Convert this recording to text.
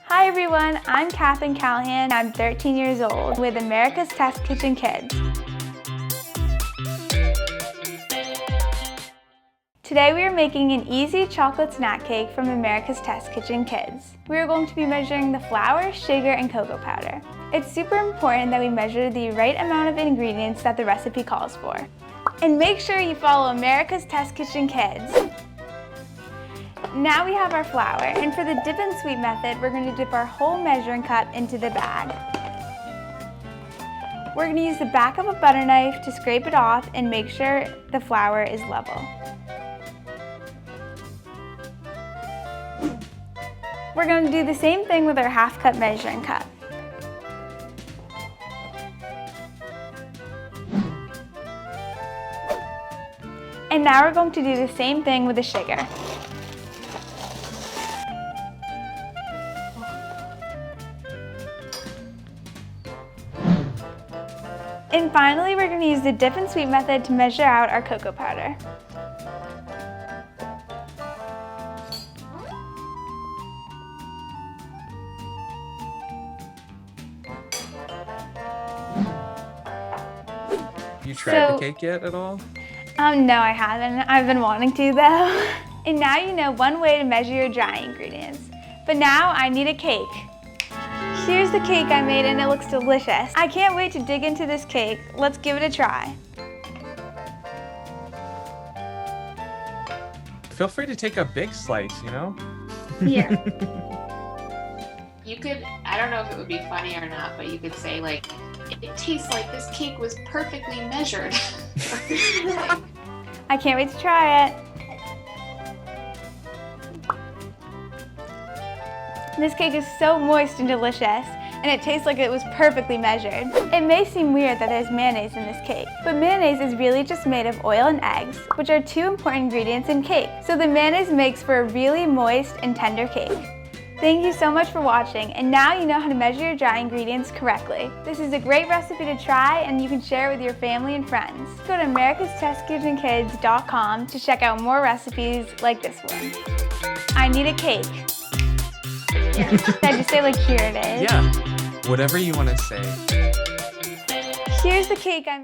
Hi everyone, I'm Katherine Callahan. I'm 13 years old with America's Test Kitchen Kids. Today we are making an easy chocolate snack cake from America's Test Kitchen Kids. We are going to be measuring the flour, sugar, and cocoa powder. It's super important that we measure the right amount of ingredients that the recipe calls for. And make sure you follow America's Test Kitchen Kids. Now we have our flour, and for the dip and sweep method, we're going to dip our whole measuring cup into the bag. We're going to use the back of a butter knife to scrape it off and make sure the flour is level. We're going to do the same thing with our half cup measuring cup. And now we're going to do the same thing with the sugar. And finally, we're going to use the dip and sweep method to measure out our cocoa powder. You tried the cake yet at all? No, I haven't. I've been wanting to though. And now you know one way to measure your dry ingredients. But now I need a cake. Here's the cake I made and it looks delicious. I can't wait to dig into this cake. Let's give it a try. Feel free to take a big slice, you know? Yeah. You could, I don't know if it would be funny or not, but you could say like, it tastes like this cake was perfectly measured. I can't wait to try it. This cake is so moist and delicious, and it tastes like it was perfectly measured. It may seem weird that there's mayonnaise in this cake, but mayonnaise is really just made of oil and eggs, which are two important ingredients in cake. So the mayonnaise makes for a really moist and tender cake. Thank you so much for watching, and now you know how to measure your dry ingredients correctly. This is a great recipe to try, and you can share it with your family and friends. Go to americastestkitchenkids.com to check out more recipes like this one. I need a cake. Yeah. I just say like, here it is? Yeah, whatever you want to say. Here's the cake I made.